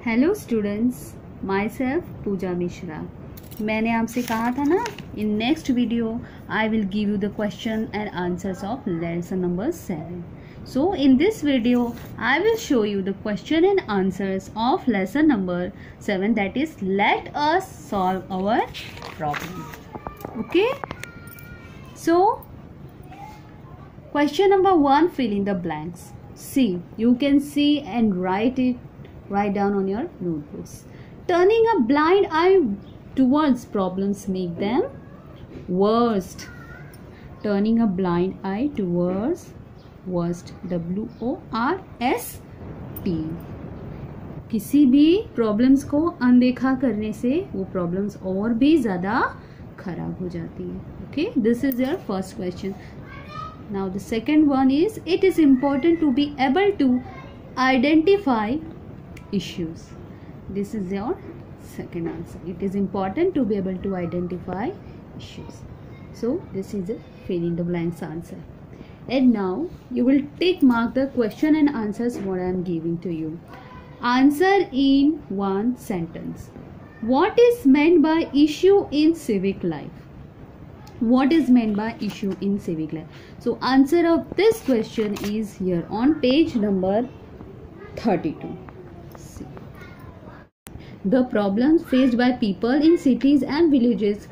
Hello students, my self पूजा मिश्रा। मैंने आपसे कहा था ना, in next video I will give you the question and answers of lesson number 7. So in this video I will show you the question and answers of lesson number 7, that is let us solve our problem. Okay, so question number 1, fill in the blanks. See, you can see and write down on your notebooks. Turning a blind eye towards problems make them worst. Turning a blind eye towards worst, WORST. किसी भी problems को अनदेखा करने से वो problems और भी ज़्यादा खराब हो जाती है. Okay, this is your first question. Now the second one is, it is important to be able to identify issues. This is your second answer. It is important to be able to identify issues. So this is a fill in the blanks answer. And now you will mark the question and answers what I am giving to you. Answer in one sentence. What is meant by issue in civic life? What is meant by issue in civic life? So answer of this question is here on page number 32. The problems faced by people in cities and villages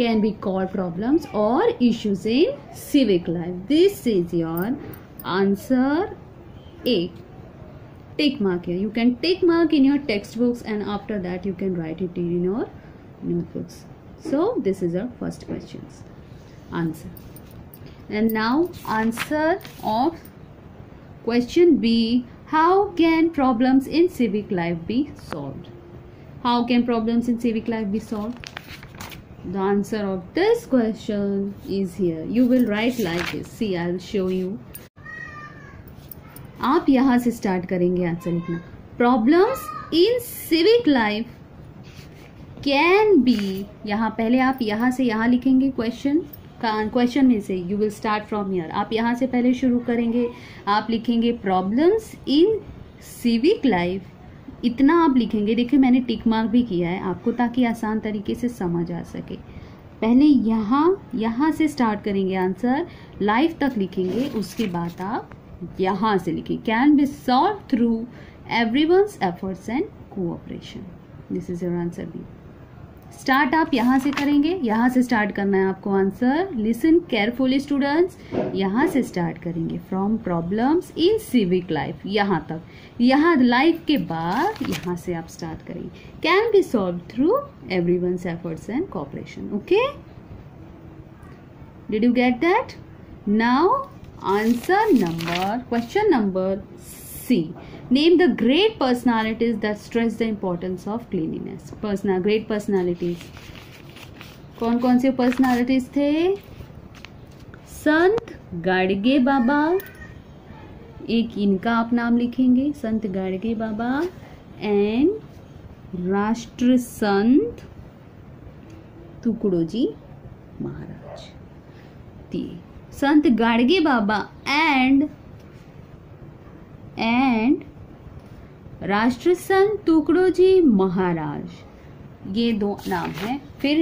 can be called problems or issues in civic life. This is your answer A. Tick mark here. You can tick mark in your textbooks and after that you can write it in your notebooks. So this is your first question's answer. And now answer of question B. How can problems in civic life be solved? How can problems in civic life be solved? The answer of this question is here. You will write like this. See, I will show you. आप यहाँ से start करेंगे answer लिखना. Problems in civic life can be, यहाँ पहले आप यहाँ से यहाँ लिखेंगे क्वेश्चन में से. You will start from here. आप यहाँ से पहले शुरू करेंगे. आप लिखेंगे प्रॉब्लम्स इन सिविक लाइफ. इतना आप लिखेंगे. देखिए मैंने टिक मार्क भी किया है आपको ताकि आसान तरीके से समझ आ सके. पहले यहाँ से स्टार्ट करेंगे आंसर, लाइफ तक लिखेंगे. उसके बाद आप यहाँ से लिखेंगे. Can be solve through everyone's efforts and cooperation. This is your answer B. Start आप यहाँ से करेंगे. यहाँ से स्टार्ट करना है आपको आंसर. Listen carefully students. यहाँ से स्टार्ट करेंगे from problems in civic life यहाँ तक. यहाँ लाइफ के बाद यहाँ से आप स्टार्ट करेंगे. Can be solve through everyone's efforts and cooperation. Okay, did you get that? Now answer number question number C. Name the great personalities that stress the importance of cleanliness. Great personalities. कौन कौन से personalities थे? संत गाडगे बाबा, एक इनका आप नाम लिखेंगे, संत Gadge Baba, and राष्ट्र संत तुकडोजी महाराज. संत गाडगे बाबा एंड राष्ट्र संत तुकडोजी महाराज, ये दो नाम है. फिर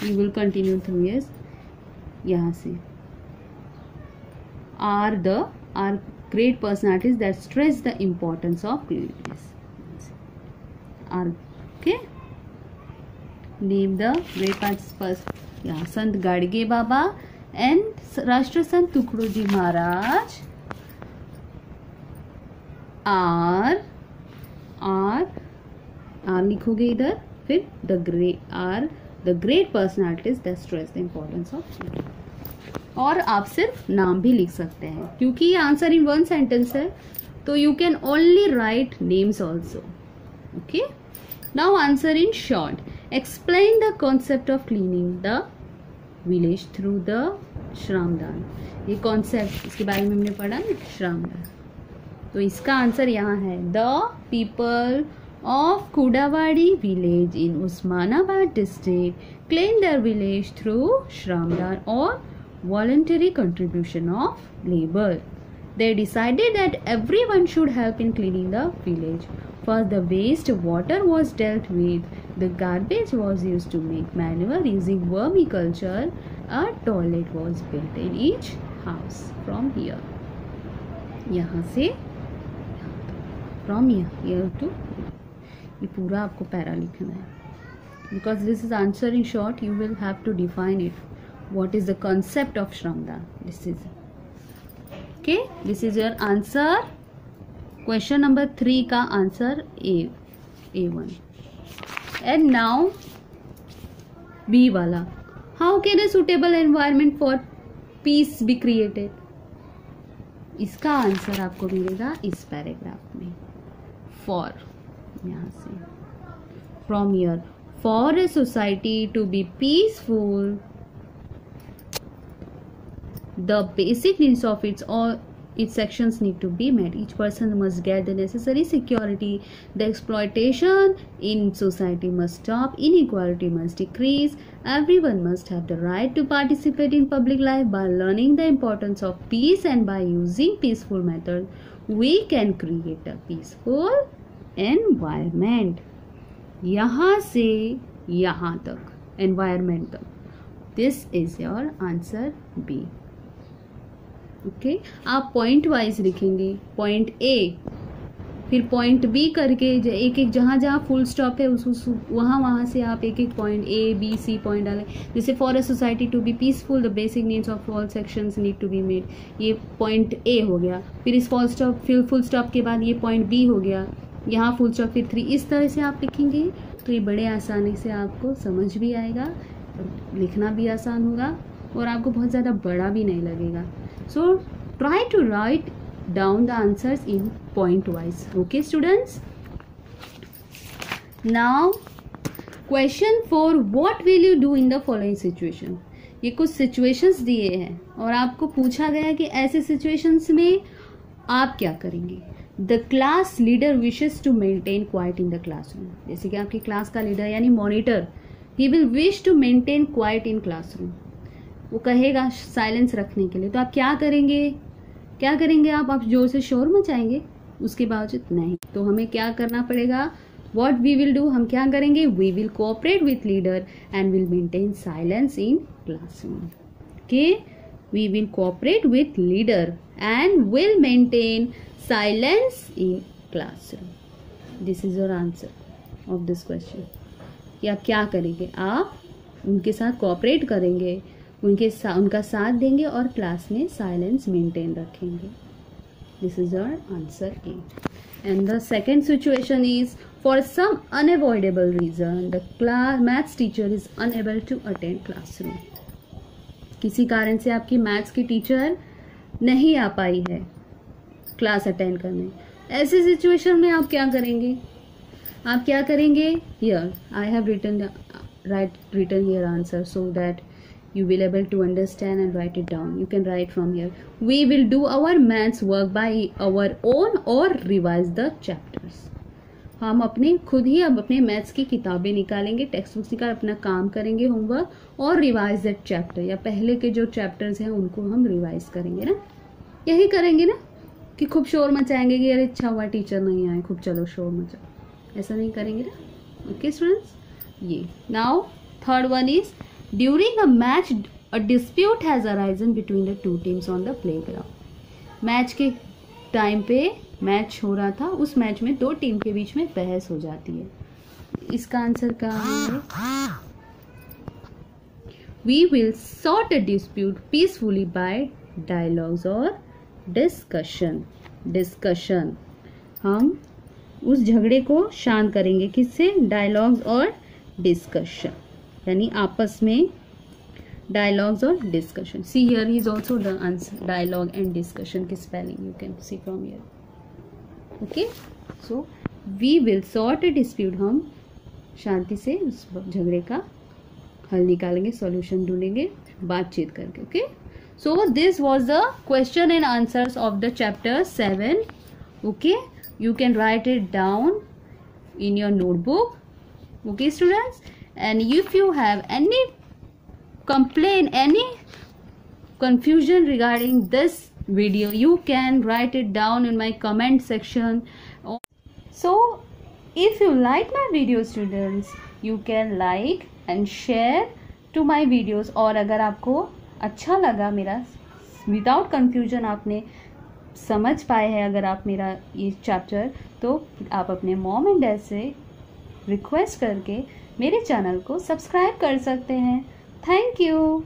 you will continue through yes. यहाँ से are great personalities that stress the importance of cleanliness. Are okay. Name the great यहाँ संत गाडगे बाबा एंड राष्ट्र संत तुकडोजी महाराज आर लिखोगे इधर. फिर the great personalities that stress the importance of. और आप सिर्फ नाम भी लिख सकते हैं क्योंकि ये आंसर इन वन सेंटेंस है, तो you can only right names also. Okay, now answer in short. Explain the concept of cleaning the village through the श्रमदान. ये कॉन्सेप्ट, इसके बारे में हमने पढ़ा ना, श्रमदान. तो इसका आंसर यहाँ है. The people of Kudawadi village in Osmanabad district clean their village through shramdaan और voluntary contribution of labour. They decided that everyone should help in cleaning the village. First, the waste water was dealt with. The garbage was used to make manure using vermiculture. A toilet was built in each house. From here, यहाँ से from here to ये पूरा आपको para लिखना है. Because this is answer in short, you will have to define it. What is the concept of Shramdaan? This is okay. This is your answer. Question number 3 का answer A1. And now B वाला. How can a suitable environment for peace be created? इसका answer आपको मिलेगा इस paragraph में. For यहाँ से from here. For a society to be peaceful, the basic needs of its sections need to be met. Each person must get the necessary security. The exploitation in society must stop. Inequality must decrease. Everyone must have the right to participate in public life. By learning the importance of peace and by using peaceful methods, we can create a peaceful environment. यहाँ से यहाँ तक environment तक. This is your answer B. Okay आप point wise लिखेंगे. Point A फिर point B करके एक एक जहाँ जहाँ फुल स्टॉप है उस वहाँ से आप एक एक point A B C point डालें. जैसे for a society to be peaceful the basic needs of all sections need to be made. ये पॉइंट ए हो गया. फिर इस फुल स्टॉप के बाद ये पॉइंट बी हो गया. यहाँ फुल स्टॉप फिर 3. इस तरह से आप लिखेंगे तो ये बड़े आसानी से आपको समझ भी आएगा, लिखना भी आसान होगा और आपको बहुत ज़्यादा बड़ा भी नहीं लगेगा. So try to write down the answers in point wise. Okay students. Now question 4. What will you do in the following situation? ये कुछ situations दिए हैं और आपको पूछा गया कि ऐसे situations में आप क्या करेंगे. The class leader wishes to maintain quiet in the classroom. जैसे कि आपकी क्लास का लीडर यानी monitor, he will wish to maintain quiet in classroom. वो कहेगा साइलेंस रखने के लिए. तो आप क्या करेंगे आप जोर से शोर मचाएंगे? उसके बावजूद नहीं. तो हमें क्या करना पड़ेगा? What we will do, हम क्या करेंगे? We will cooperate with leader and will maintain silence in classroom. Okay, we will cooperate with leader and will maintain silence in classroom. This is your answer of this question. कि आप क्या करेंगे? आप उनके साथ कोऑपरेट करेंगे, उनका साथ देंगे और क्लास में साइलेंस मेंटेन रखेंगे. This is your answer A. And the second situation is for some unavoidable reason the maths teacher is unable to attend classroom. किसी कारण से आपकी मैथ्स की टीचर नहीं आ पाई है क्लास अटेंड करने. ऐसे सिचुएशन में आप क्या करेंगे? Here I have written here answer so that you will able to understand and write it down. You can write from here. We will do our maths work by our own or revise the chapters. हम खुद ही अपने maths की किताबें निकालेंगे, text books निकाल अपना काम करेंगे, होमवर्क और रिवाइज दैट चैप्टर या पहले के जो चैप्टर्स हैं उनको हम रिवाइज करेंगे ना. यही करेंगे ना कि खूब शोर मचाएंगे कि अरे अच्छा हुआ टीचर नहीं आए, खूब चलो शोर मचाओ. ऐसा नहीं करेंगे ना. Okay students. ये now third one is During a match, a dispute has arisen between the two teams on the playground. Match के टाइम पे मैच हो रहा था, उस मैच में दो टीम के बीच में बहस हो जाती है. इसका आंसर क्या है? We will sort a dispute peacefully by dialogues or discussion. Discussion. हम उस झगड़े को शांत करेंगे किससे? डायलॉग्स और डिस्कशन, यानी आपस में डायलॉग्स और discussion. See here is also the answer. Dialogue and discussion की spelling you can see from here. Okay, so we will sort a dispute. हम शांति से उस झगड़े का हल निकालेंगे, सॉल्यूशन ढूंढेंगे बातचीत करके. Okay, so this was the question and answers of the chapter 7. Okay, you can write it down in your notebook. Okay students, and if you have any complaint, any confusion regarding this video. You can write it down in my comment section. So if you like my video students, you can like and share to my videos. और अगर आपको अच्छा लगा मेरा, without confusion आपने समझ पाए हैं अगर आप मेरा ये चैप्टर, तो आप अपने मॉम एंड डैड से रिक्वेस्ट करके मेरे चैनल को सब्सक्राइब कर सकते हैं. Thank you.